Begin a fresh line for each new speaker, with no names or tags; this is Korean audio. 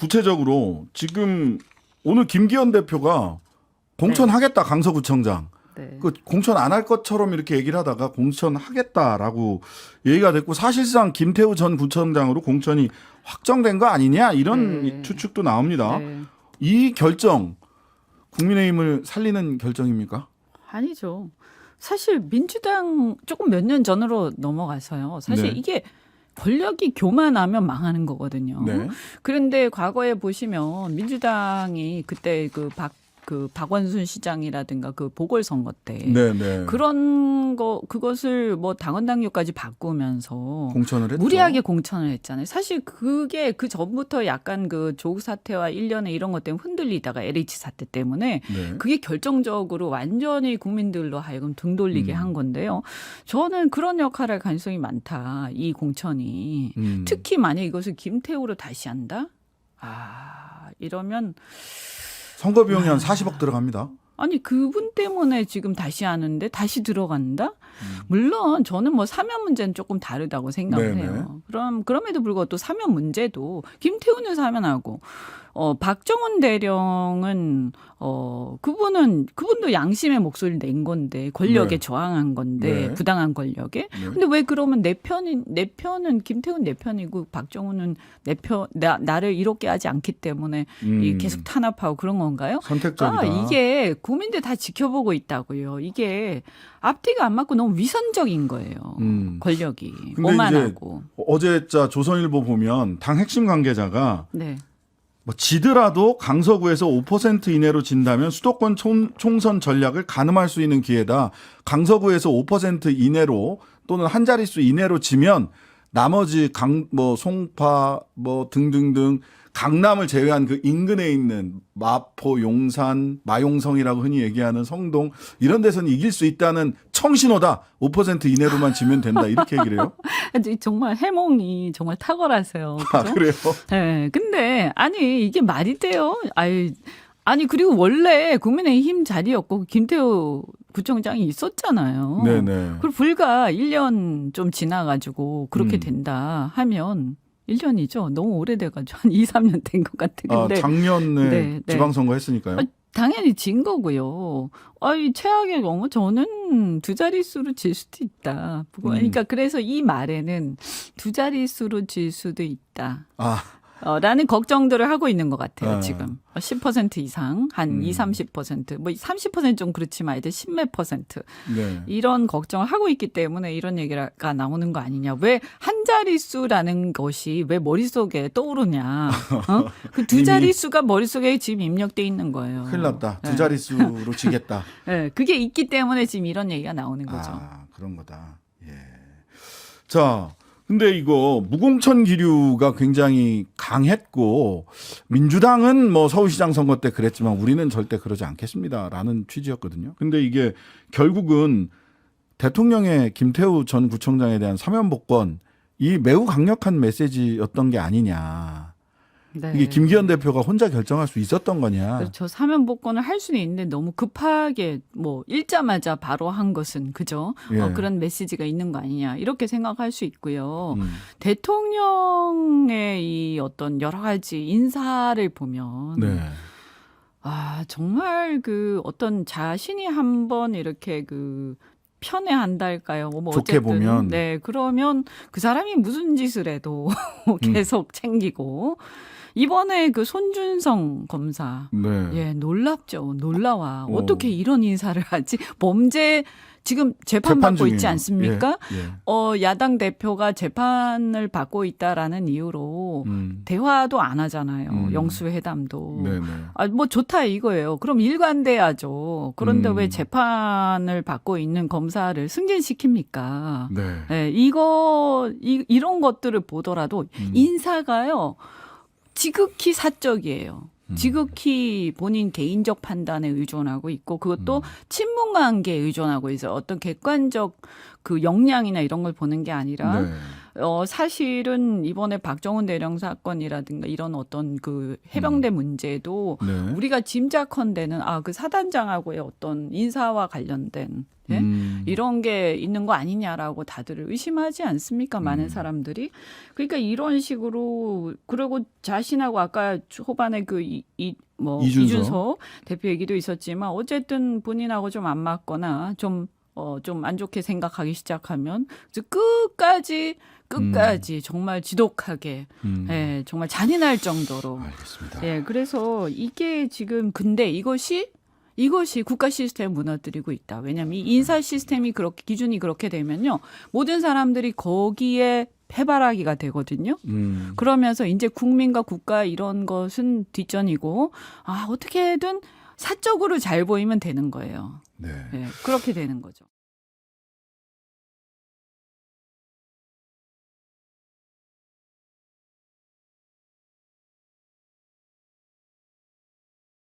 구체적으로 지금 오늘 김기현 대표가 공천하겠다 강서구청장.
네.
그 공천 안 할 것처럼 이렇게 얘기를 하다가 공천하겠다라고 얘기가 됐고 사실상 김태우 전 구청장으로 공천이 확정된 거 아니냐 이런
네.
추측도 나옵니다.
네.
이 결정 국민의힘을 살리는 결정입니까?
아니죠. 사실 민주당 조금 몇 년 전으로 넘어가서요. 사실
네.
이게 권력이 교만하면 망하는 거거든요.
네.
그런데 과거에 보시면 민주당이 그때 그 박원순 시장이라든가 그 보궐선거 때
네.
그런 그것을 뭐 당원 당규까지 바꾸면서
공천을 했죠.
무리하게 공천을 했잖아요. 사실 그게 그 전부터 약간 그 조국 사태와 일련의 이런 것 때문에 흔들리다가 LH 사태 때문에
네.
그게 결정적으로 완전히 국민들로 하여금 등 돌리게 한 건데요. 저는 그런 역할을 할 가능성이 많다. 이 공천이. 특히 만약 이것을 김태우로 다시 한다? 이러면
선거 비용이 한 40억 들어갑니다.
아니 그분 때문에 지금 다시 하는데 다시 들어간다? 물론 저는 뭐 사면 문제는 조금 다르다고 생각을
네네.
해요. 그럼에도 불구하고 또 사면 문제도 김태훈을 사면하고 박정훈 대령은 그분도 양심의 목소리를 낸 건데 권력에
네.
있는 건데
네.
부당한 권력에.
네.
근데 왜 그러면 내 편은 김태훈 내 편이고 박정훈은 나를 이롭게 하지 않기 때문에 계속 탄압하고 그런 건가요?
선택적이다.
이게 국민들 다 지켜보고 있다고요. 이게 앞뒤가 안 맞고 너무 위선적인 거예요. 권력이
근데
오만하고.
이제 어제 조선일보 보면 당 핵심 관계자가
네.
뭐 지더라도 강서구에서 5% 이내로 진다면 수도권 총선 전략을 가늠할 수 있는 기회다. 강서구에서 5% 이내로 또는 한 자릿수 이내로 지면 나머지 송파 등등등 강남을 제외한 그 인근에 있는 마포, 용산, 마용성이라고 흔히 얘기하는 성동 이런 데서는 이길 수 있다는 청신호다. 5% 이내로만 지면 된다. 이렇게 얘기를 해요.
정말 해몽이 정말 탁월하세요. 그죠?
그래요?
네. 근데 아니 이게 말이 돼요? 아니 그리고 원래 국민의힘 자리였고 김태우 구청장이 있었잖아요.
네네.
그리고 불과 1년 좀 지나가지고 그렇게 된다 하면 1년이죠. 너무 오래돼가지고 한 2, 3년 된 것 같아. 근데
작년에
네.
지방선거 했으니까요.
당연히 진 거고요. 최악의 경우 저는 두 자릿수로 질 수도 있다. 그러니까 그래서 이 말에는 두 자릿수로 질 수도 있다. 라는 걱정들을 하고 있는 것 같아요, 지금. 10% 이상, 한 20, 30%, 30% 좀 그렇지만 하여튼 10몇 %.
네.
이런 걱정을 하고 있기 때문에 이런 얘기가 나오는 거 아니냐. 왜 한 자릿수라는 것이 왜 머릿속에 떠오르냐. 그 두 자릿수가 머릿속에 지금 입력돼 있는 거예요.
큰일 났다. 두 자릿수로 지겠다.
네, 그게 있기 때문에 지금 이런 얘기가 나오는 거죠.
그런 거다. 예. 자, 근데 이거 무공천 기류가 굉장히 강했고 민주당은 뭐 서울시장 선거 때 그랬지만 우리는 절대 그러지 않겠습니다라는 취지였거든요. 근데 이게 결국은 대통령의 김태우 전 구청장에 대한 사면복권 이 매우 강력한 메시지였던 게 아니냐.
네.
이게 김기현 대표가 혼자 결정할 수 있었던 거냐.
그렇죠. 사면복권을 할 수는 있는데 너무 급하게 읽자마자 바로 한 것은 그죠?
예.
그런 메시지가 있는 거 아니냐 이렇게 생각할 수 있고요. 대통령의 이 어떤 여러 가지 인사를 보면
네.
정말 그 어떤 자신이 한번 이렇게 편애한달까요?
좋게
어쨌든.
보면.
네, 그러면 그 사람이 무슨 짓을 해도 계속 챙기고. 이번에 그 손준성 검사.
네.
예, 놀랍죠. 놀라워.
오.
어떻게 이런 인사를 하지? 범죄 지금 재판받고 있지
중이에요.
않습니까?
예.
야당 대표가 재판을 받고 있다라는 이유로 대화도 안 하잖아요. 영수회담도.
네네.
뭐 좋다 이거예요. 그럼 일관돼야죠. 그런데 왜 재판을 받고 있는 검사를 승진시킵니까?
네.
네, 이런 것들을 보더라도 인사가요. 지극히 사적이에요. 지극히 본인 개인적 판단에 의존하고 있고 그것도 친문 관계에 의존하고 있어요. 어떤 객관적 그 역량이나 이런 걸 보는 게 아니라 사실은 이번에 박정훈 대령 사건이라든가 이런 어떤 그 해병대 문제도
네.
우리가 짐작컨대는 그 사단장하고의 어떤 인사와 관련된 예? 이런 게 있는 거 아니냐라고 다들 의심하지 않습니까? 많은 사람들이. 그러니까 이런 식으로 그리고 자신하고 아까 초반에 이준석 대표 얘기도 있었지만 어쨌든 본인하고 좀 안 맞거나 좀 안 좋게 생각하기 시작하면 끝까지 정말 지독하게 예, 정말 잔인할 정도로.
알겠습니다.
예, 그래서 이게 지금 근데 이것이 국가 시스템을 무너뜨리고 있다. 왜냐하면 이 인사 시스템이 그렇게 기준이 그렇게 되면요. 모든 사람들이 거기에 해바라기가 되거든요. 그러면서 이제 국민과 국가 이런 것은 뒷전이고 어떻게든 사적으로 잘 보이면 되는 거예요.
네.
네, 그렇게 되는 거죠.